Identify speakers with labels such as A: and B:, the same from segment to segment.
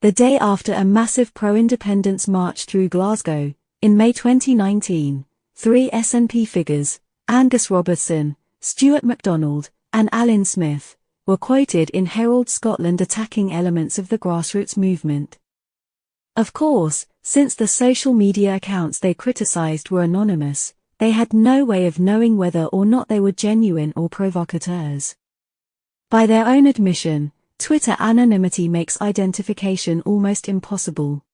A: the day after a massive pro-independence march through Glasgow. In May 2019, three SNP figures, Angus Robertson, Stewart McDonald, and Alyn Smith, were quoted in Herald Scotland attacking elements of the grassroots movement. Of course, since the social media accounts they criticised were anonymous, they had no way of knowing whether or not they were genuine or provocateurs. By their own admission, Twitter anonymity makes identification almost impossible.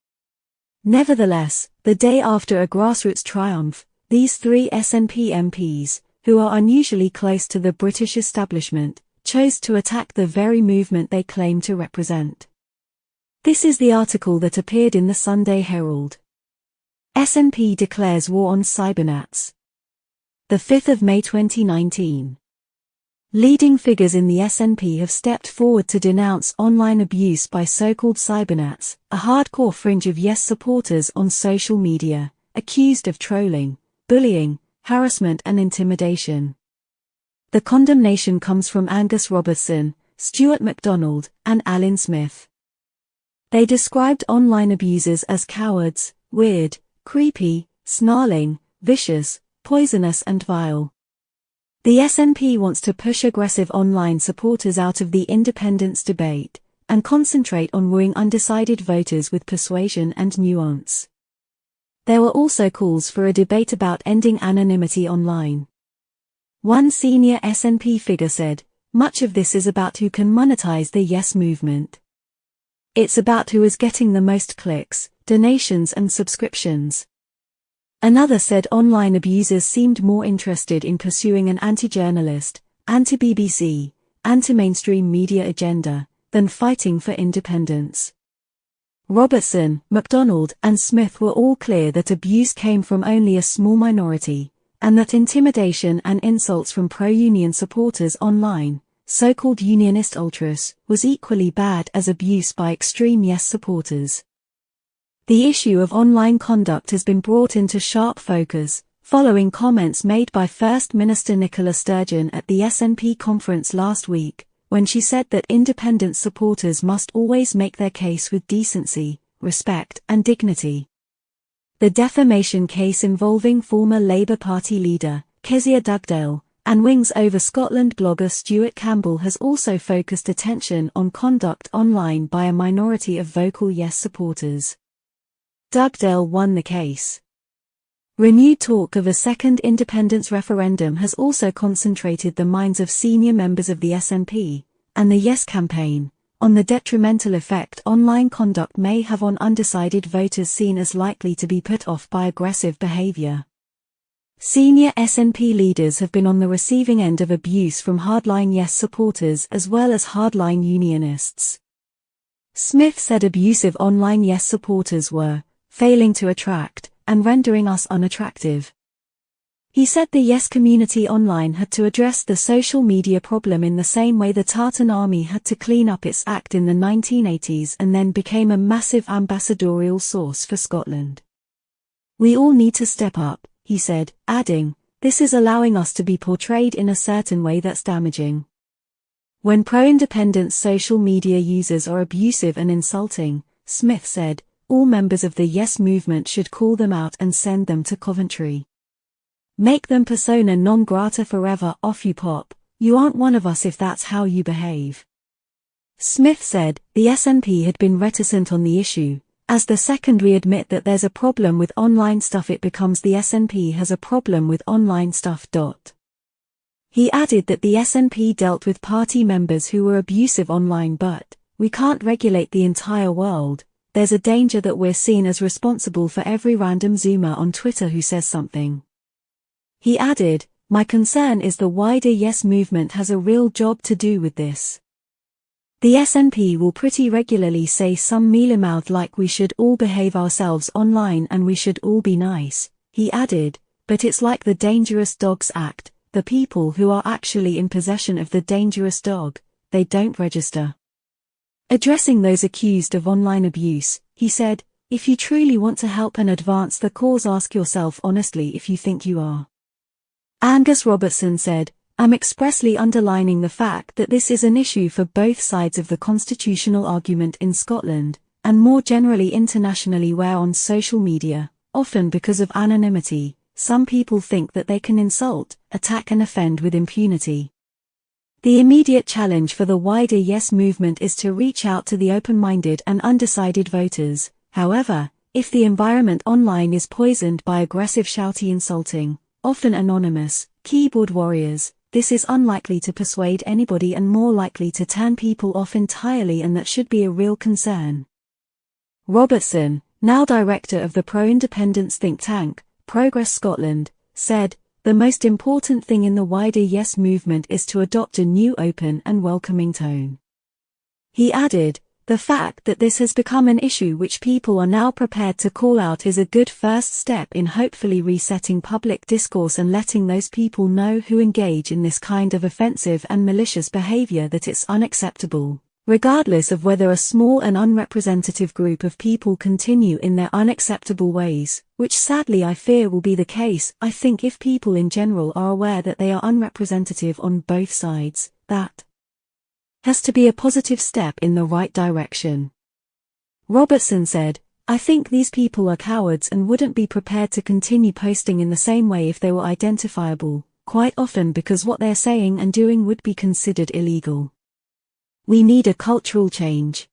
A: Nevertheless, the day after a grassroots triumph, these three SNP MPs, who are unusually close to the British establishment, chose to attack the very movement they claim to represent. This is the article that appeared in the Sunday Herald. SNP declares war on cybernats. 5 May 2019. Leading figures in the SNP have stepped forward to denounce online abuse by so-called cybernats, a hardcore fringe of Yes supporters on social media, accused of trolling, bullying, harassment and intimidation. The condemnation comes from Angus Robertson, Stewart McDonald, and Alyn Smith. They described online abusers as cowards, weird, creepy, snarling, vicious, poisonous and vile. The SNP wants to push aggressive online supporters out of the independence debate, and concentrate on wooing undecided voters with persuasion and nuance. There were also calls for a debate about ending anonymity online. One senior SNP figure said, "Much of this is about who can monetize the Yes movement. It's about who is getting the most clicks, donations and subscriptions." Another said online abusers seemed more interested in pursuing an anti-journalist, anti-BBC, anti-mainstream media agenda, than fighting for independence. Robertson, McDonald and Smith were all clear that abuse came from only a small minority, and that intimidation and insults from pro-union supporters online, so-called unionist ultras, was equally bad as abuse by extreme Yes supporters. The issue of online conduct has been brought into sharp focus, following comments made by First Minister Nicola Sturgeon at the SNP conference last week, when she said that independent supporters must always make their case with decency, respect and dignity. The defamation case involving former Labour Party leader, Kezia Dugdale, and Wings Over Scotland blogger Stuart Campbell has also focused attention on conduct online by a minority of vocal Yes supporters. Dugdale won the case. Renewed talk of a second independence referendum has also concentrated the minds of senior members of the SNP, and the Yes campaign, on the detrimental effect online conduct may have on undecided voters seen as likely to be put off by aggressive behaviour. Senior SNP leaders have been on the receiving end of abuse from hardline Yes supporters as well as hardline unionists. Smith said abusive online Yes supporters were failing to attract and rendering us unattractive. He said the Yes community online had to address the social media problem in the same way the Tartan Army had to clean up its act in the 1980s and then became a massive ambassadorial source for Scotland. "We all need to step up," he said, adding, "This is allowing us to be portrayed in a certain way that's damaging." When pro-independence social media users are abusive and insulting, Smith said, all members of the Yes movement should call them out and send them to Coventry. "Make them persona non grata forever. Off you pop, you aren't one of us if that's how you behave." Smith said, the SNP had been reticent on the issue. "As the second we admit that there's a problem with online stuff, it becomes the SNP has a problem with online stuff." He added that the SNP dealt with party members who were abusive online, but we can't regulate the entire world. There's a danger that we're seen as responsible for every random Zoomer on Twitter who says something. He added, "My concern is the wider Yes movement has a real job to do with this. The SNP will pretty regularly say some mealy-mouthed like we should all behave ourselves online and we should all be nice," he added, "but it's like the Dangerous Dogs Act, the people who are actually in possession of the dangerous dog, they don't register." Addressing those accused of online abuse, he said, "If you truly want to help and advance the cause, ask yourself honestly if you think you are." Angus Robertson said, "I'm expressly underlining the fact that this is an issue for both sides of the constitutional argument in Scotland, and more generally internationally where on social media, often because of anonymity, some people think that they can insult, attack and offend with impunity. The immediate challenge for the wider Yes movement is to reach out to the open-minded and undecided voters. However, if the environment online is poisoned by aggressive shouty insulting, often anonymous, keyboard warriors, this is unlikely to persuade anybody and more likely to turn people off entirely, and that should be a real concern. Robertson, now director of the pro-independence think tank, Progress Scotland, said, "The most important thing in the wider Yes movement is to adopt a new open and welcoming tone." He added, "The fact that this has become an issue which people are now prepared to call out is a good first step in hopefully resetting public discourse and letting those people know who engage in this kind of offensive and malicious behavior that it's unacceptable, regardless of whether a small and unrepresentative group of people continue in their unacceptable ways, which sadly I fear will be the case. I think if people in general are aware that they are unrepresentative on both sides, that has to be a positive step in the right direction." Robertson said, "I think these people are cowards and wouldn't be prepared to continue posting in the same way if they were identifiable, quite often because what they're saying and doing would be considered illegal. We need a cultural change."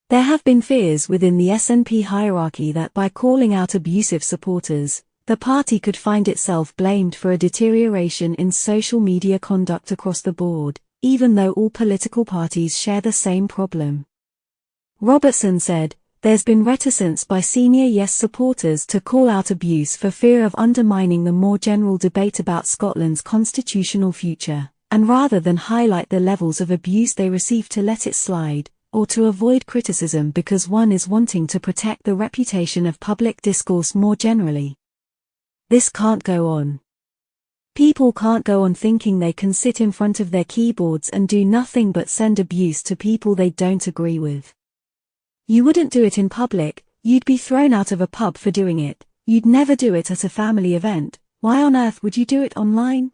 A: There have been fears within the SNP hierarchy that by calling out abusive supporters, the party could find itself blamed for a deterioration in social media conduct across the board, even though all political parties share the same problem. Robertson said, "There's been reticence by senior Yes supporters to call out abuse for fear of undermining the more general debate about Scotland's constitutional future, and rather than highlight the levels of abuse they receive to let it slide, or to avoid criticism because one is wanting to protect the reputation of public discourse more generally. This can't go on. People can't go on thinking they can sit in front of their keyboards and do nothing but send abuse to people they don't agree with. You wouldn't do it in public, you'd be thrown out of a pub for doing it, you'd never do it at a family event, why on earth would you do it online?"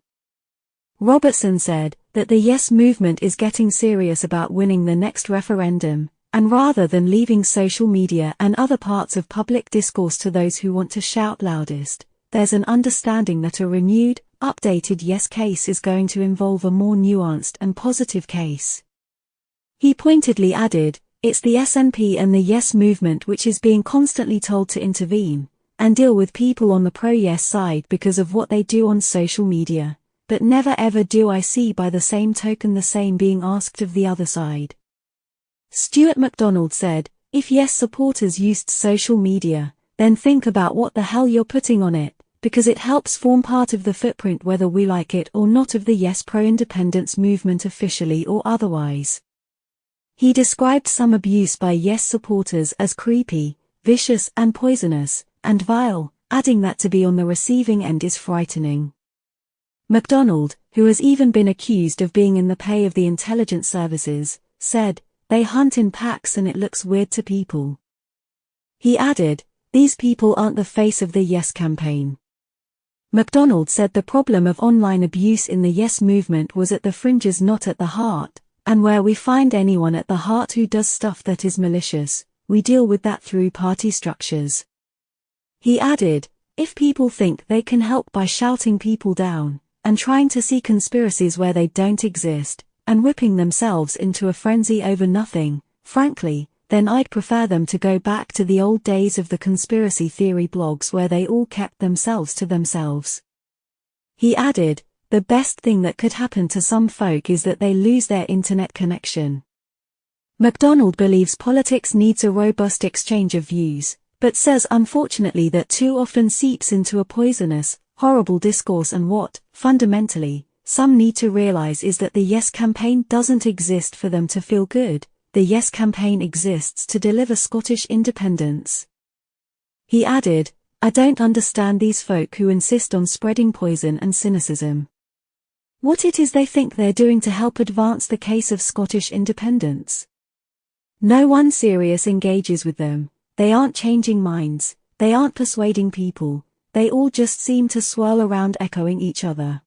A: Robertson said that the Yes movement is getting serious about winning the next referendum, and rather than leaving social media and other parts of public discourse to those who want to shout loudest, there's an understanding that a renewed, updated Yes case is going to involve a more nuanced and positive case. He pointedly added, "It's the SNP and the Yes movement which is being constantly told to intervene and deal with people on the pro-Yes side because of what they do on social media, but never ever do I see by the same token the same being asked of the other side." Stewart McDonald said, "If Yes supporters used social media, then think about what the hell you're putting on it, because it helps form part of the footprint whether we like it or not of the Yes pro-independence movement officially or otherwise." He described some abuse by Yes supporters as creepy, vicious and poisonous, and vile, adding that to be on the receiving end is frightening. McDonald, who has even been accused of being in the pay of the intelligence services, said, "They hunt in packs and it looks weird to people." He added, "These people aren't the face of the Yes campaign." McDonald said the problem of online abuse in the Yes movement was at the fringes, not at the heart, and where we find anyone at the heart who does stuff that is malicious, we deal with that through party structures. He added, "If people think they can help by shouting people down, and trying to see conspiracies where they don't exist, and whipping themselves into a frenzy over nothing, frankly, then I'd prefer them to go back to the old days of the conspiracy theory blogs where they all kept themselves to themselves." He added, "The best thing that could happen to some folk is that they lose their internet connection." McDonald believes politics needs a robust exchange of views, but says unfortunately that too often seeps into a poisonous, horrible discourse, and what, fundamentally, some need to realize is that the Yes campaign doesn't exist for them to feel good, the Yes campaign exists to deliver Scottish independence. He added, "I don't understand these folk who insist on spreading poison and cynicism. What it is they think they're doing to help advance the case of Scottish independence. No one serious engages with them, they aren't changing minds, they aren't persuading people, they all just seem to swirl around echoing each other."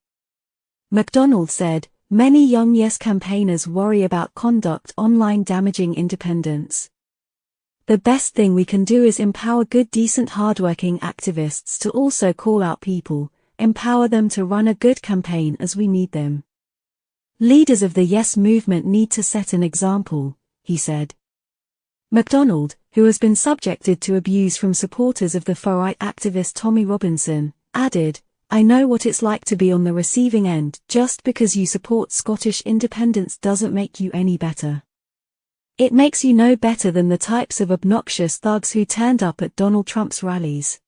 A: McDonald said, "Many young Yes campaigners worry about conduct online damaging independence. The best thing we can do is empower good, decent, hardworking activists to also call out people, empower them to run a good campaign as we need them. Leaders of the Yes movement need to set an example, he said. McDonald, who has been subjected to abuse from supporters of the far-right activist Tommy Robinson, added, "I know what it's like to be on the receiving end. Just because you support Scottish independence doesn't make you any better. It makes you no better than the types of obnoxious thugs who turned up at Donald Trump's rallies."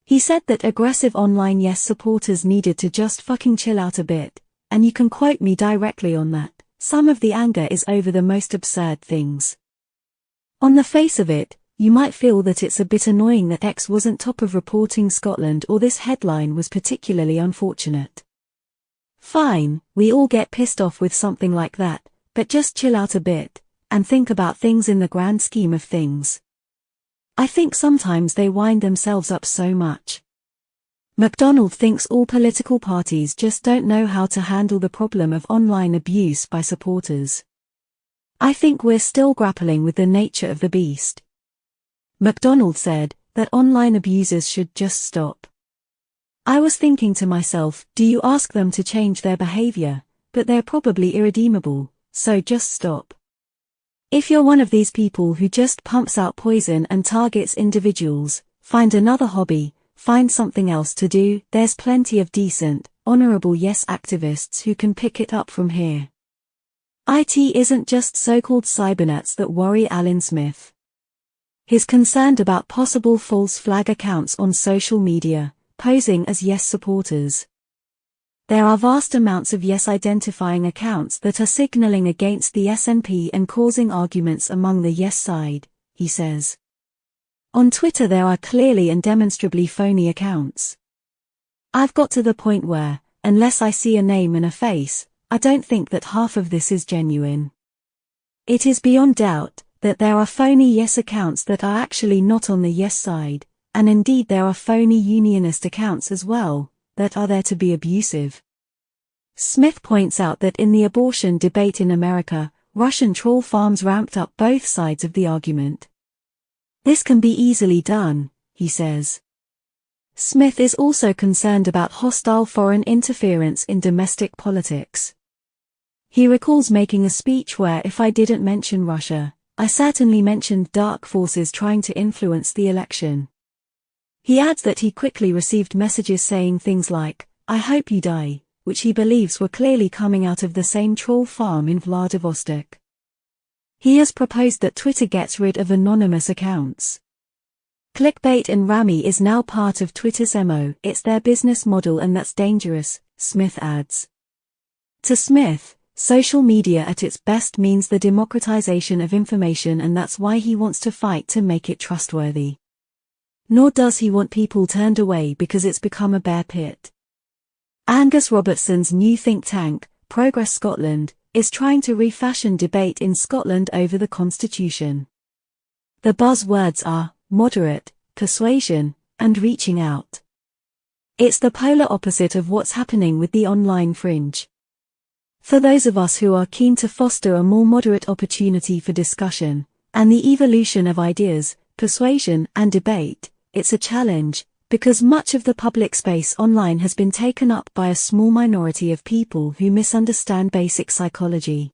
A: He said that aggressive online Yes supporters needed to just fucking chill out a bit, and you can quote me directly on that. Some of the anger is over the most absurd things. On the face of it, you might feel that it's a bit annoying that X wasn't top of reporting Scotland or this headline was particularly unfortunate. Fine, we all get pissed off with something like that, but just chill out a bit and think about things in the grand scheme of things. I think sometimes they wind themselves up so much. McDonald thinks all political parties just don't know how to handle the problem of online abuse by supporters. I think we're still grappling with the nature of the beast. McDonald said that online abusers should just stop. I was thinking to myself, do you ask them to change their behavior? But they're probably irredeemable, so just stop. If you're one of these people who just pumps out poison and targets individuals, find another hobby, find something else to do. There's plenty of decent, honorable Yes activists who can pick it up from here. It isn't just so-called cybernets that worry Alyn Smith. He's concerned about possible false flag accounts on social media, posing as Yes supporters. There are vast amounts of Yes identifying accounts that are signaling against the SNP and causing arguments among the Yes side, he says. On Twitter there are clearly and demonstrably phony accounts. I've got to the point where, unless I see a name and a face, I don't think that half of this is genuine. It is beyond doubt that there are phony Yes accounts that are actually not on the Yes side, and indeed there are phony unionist accounts as well, that are there to be abusive. Smith points out that in the abortion debate in America, Russian troll farms ramped up both sides of the argument. This can be easily done, he says. Smith is also concerned about hostile foreign interference in domestic politics. He recalls making a speech where if I didn't mention Russia, I certainly mentioned dark forces trying to influence the election. He adds that he quickly received messages saying things like, "I hope you die," which he believes were clearly coming out of the same troll farm in Vladivostok. He has proposed that Twitter gets rid of anonymous accounts. Clickbait and Rami is now part of Twitter's MO. It's their business model and that's dangerous, Smith adds. To Smith, social media at its best means the democratization of information, and that's why he wants to fight to make it trustworthy. Nor does he want people turned away because it's become a bear pit. Angus Robertson's new think tank, Progress Scotland, is trying to refashion debate in Scotland over the constitution. The buzzwords are moderate, persuasion, and reaching out. It's the polar opposite of what's happening with the online fringe. For those of us who are keen to foster a more moderate opportunity for discussion, and the evolution of ideas, persuasion, and debate, it's a challenge, because much of the public space online has been taken up by a small minority of people who misunderstand basic psychology.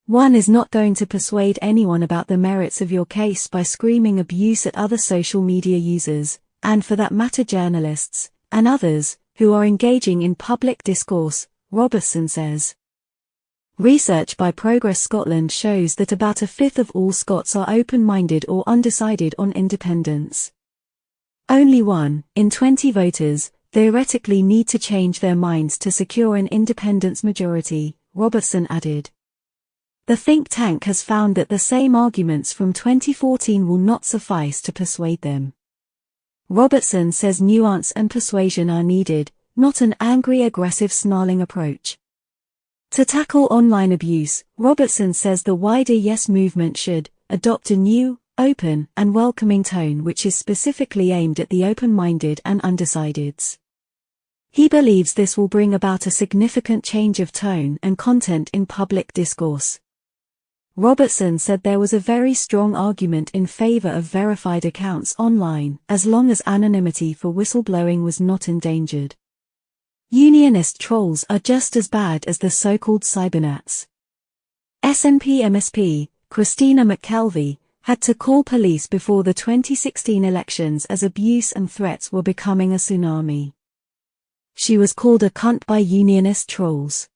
A: One is not going to persuade anyone about the merits of your case by screaming abuse at other social media users, and for that matter journalists, and others, who are engaging in public discourse, Robertson says. Research by Progress Scotland shows that about a fifth of all Scots are open-minded or undecided on independence. Only 1 in 20 voters theoretically need to change their minds to secure an independence majority, Robertson added. The think tank has found that the same arguments from 2014 will not suffice to persuade them. Robertson says nuance and persuasion are needed, not an angry, aggressive, snarling approach. To tackle online abuse, Robertson says the wider Yes movement should adopt a new, open, and welcoming tone which is specifically aimed at the open-minded and undecideds. He believes this will bring about a significant change of tone and content in public discourse. Robertson said there was a very strong argument in favor of verified accounts online, as long as anonymity for whistleblowing was not endangered. Unionist trolls are just as bad as the so-called cybernats. SNP MSP, Christina McKelvey, had to call police before the 2016 elections as abuse and threats were becoming a tsunami. She was called a cunt by unionist trolls.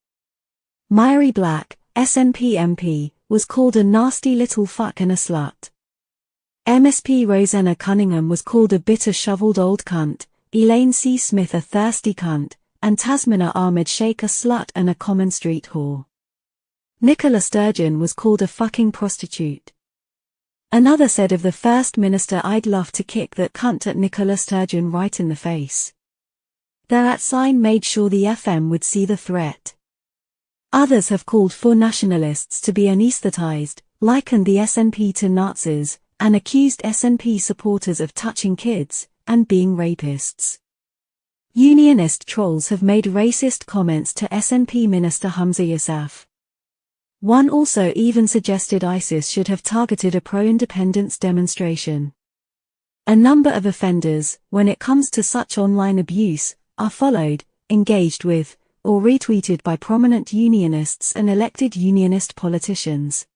A: Myrie Black, SNP MP, was called a nasty little fuck and a slut. MSP Rosanna Cunningham was called a bitter shoveled old cunt, Elaine C. Smith a thirsty cunt, and Tasmina Ahmed Sheikh a slut and a common street whore. Nicola Sturgeon was called a fucking prostitute. Another said of the First Minister, "I'd love to kick that cunt at Nicola Sturgeon right in the face." That sign made sure the FM would see the threat. Others have called for nationalists to be anesthetized, likened the SNP to Nazis, and accused SNP supporters of touching kids and being rapists. Unionist trolls have made racist comments to SNP Minister Hamza Yousaf. One also even suggested ISIS should have targeted a pro-independence demonstration. A number of offenders, when it comes to such online abuse, are followed, engaged with, or retweeted by prominent unionists and elected unionist politicians.